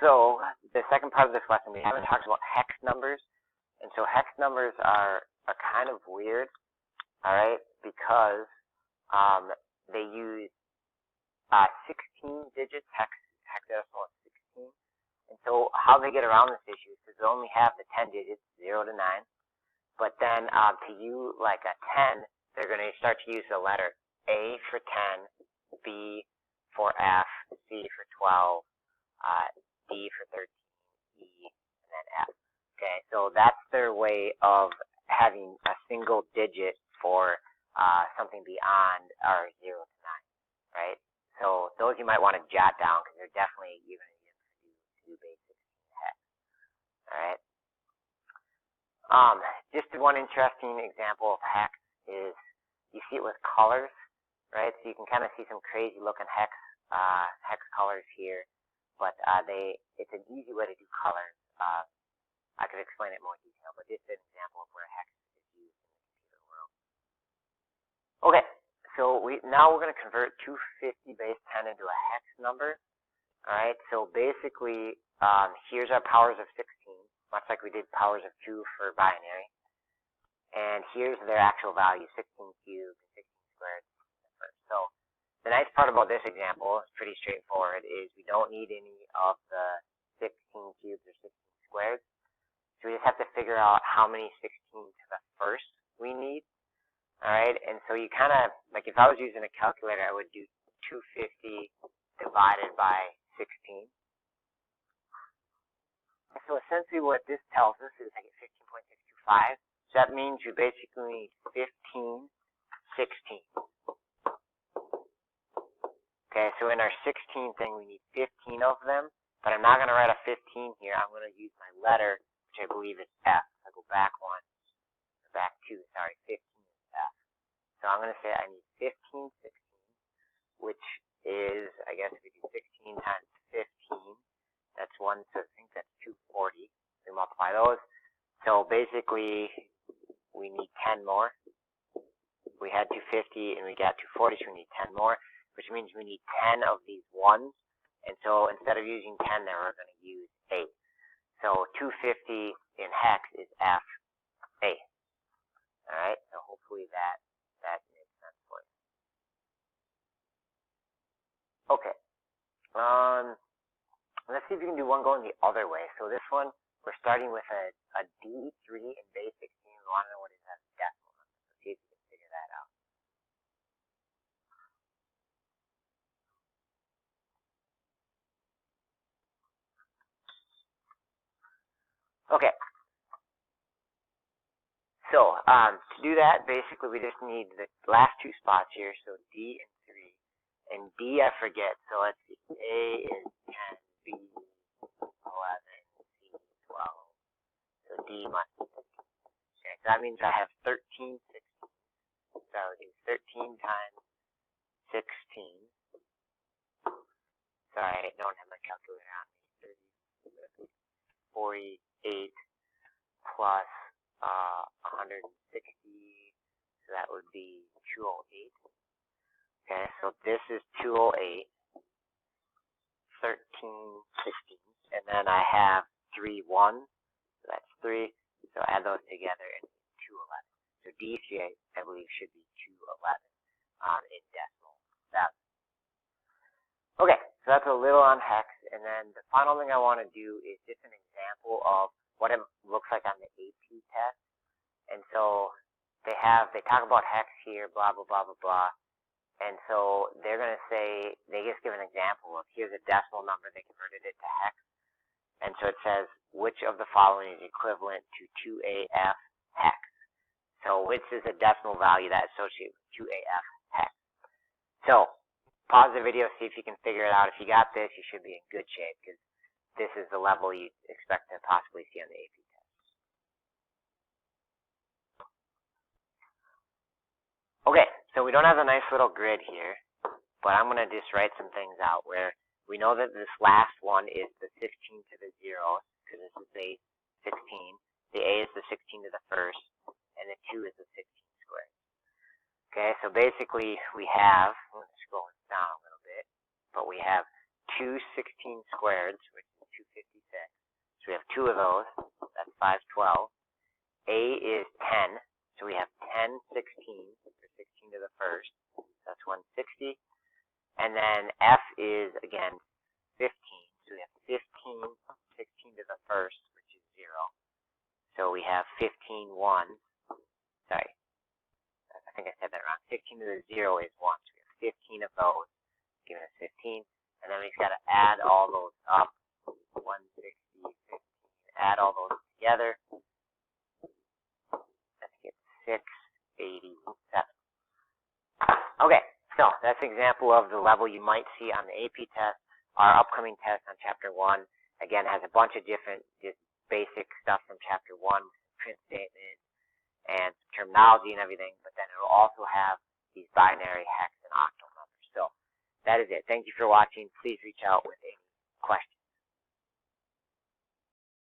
So the second part of this lesson, we haven't talked about hex numbers, and so hex numbers are kind of weird, all right, because they use 16 digits. Hexadecimal is 16, and so how they get around this issue is because they only have the 10 digits, 0 to 9, but then to use like a 10, they're going to start to use the letter A for 10, B for F, C for 12, D for 13, E, and then F. Okay, so that's their way of having a single digit for something beyond our 0 to 9, right? So those you might want to jot down because they're definitely you're going to use to do base 16 hex. All right. Just one interesting example of hex is you see it with colors, right? So you can kind of see some crazy looking hex colors here, but it's an easy way to do colors. I could explain it in more detail, but just an example of where hex is used in the computer world. Okay, so now we're going to convert 250 base 10 into a hex number. All right, so basically, here's our powers of 16, much like we did powers of 2 for binary. And here's their actual value, 16 cubed and 16 squared. So the nice part about this example, it's pretty straightforward, is we don't need any of the 16 cubes or 16 squares. So we just have to figure out how many 16 to the first we need. All right, and so you kind of, like if I was using a calculator, I would do 250 divided by 16. So essentially what this tells us is I get 15.625. So that means you basically need 15 16. Okay, so in our 16 thing, we need 15 of them, but I'm not going to write a 15 here. I'm going to use my letter, which I believe is F. I go back 2, sorry, 15 is F. So I'm going to say I need 15 16, which is, I guess if we do 16 times 15, that's so I think that's 240. We multiply those. So basically, we need 10 more. We had 250 and we got 240, so we need 10 more, which means we need 10 of these ones. And so instead of using 10 there, we're going to use 8. So 250 in hex is F 8. All right, so hopefully that makes sense for you. Okay. Let's see if you can do one going the other way. So this one, we're starting with a D3 in base 16. We want to know what is that decimal number. Let's see if you can figure that out. Okay. So to do that, basically we just need the last two spots here. So D and 3. And D I forget. So let's see. A is 10, B 11, C 12. So D must be 15. Okay, so that means I have 13 16. So I would do 13 times 16. Sorry, I don't have my calculator on me. 48 plus 160. So that would be 208. Okay, so this is 208. 13 16. And then I have 3 1. So that's 3. So add those together and 211. So D3, I believe, should be 211 in decimal value. Okay, so that's a little on hex. And then the final thing I want to do is just an example of what it looks like on the AP test. And so they talk about hex here, blah, blah, blah, blah, blah. And so they're going to say, they just give an example of here's a decimal number, they converted it to hex. And so it says, which of the following is equivalent to 2AF hex? So which is a decimal value that associates with 2AF hex? So pause the video, see if you can figure it out. If you got this, you should be in good shape because this is the level you expect to possibly see on the AP test. Okay, so we don't have a nice little grid here, but I'm going to just write some things out where we know that this last one is the 16 to the 0, because this is base 16. The A is the 16 to the first, and the 2 is the 16 squared. Okay, so basically we have, I'm going to scroll down a little bit, but we have 2 16 squareds, which is So we have 2 of those. That's 512. A is 10. So we have 10 16s, or 16 to the first. That's 160. And then F is, again, 15. So we have 15, 16 to the first, which is 0. So we have 15 ones. Sorry, I think I said that wrong. 16 to the 0 is 1. So we have 15 of those, giving us 15. And then we've got to add all those up. 160, 15. Add all those together. Let's get 687. Okay, so that's an example of the level you might see on the AP test. Our upcoming test on Chapter 1, again, has a bunch of different just basic stuff from Chapter 1, print statements, and terminology and everything, but then it will also have these binary, hex, and octal numbers. So that is it. Thank you for watching. Please reach out with any questions.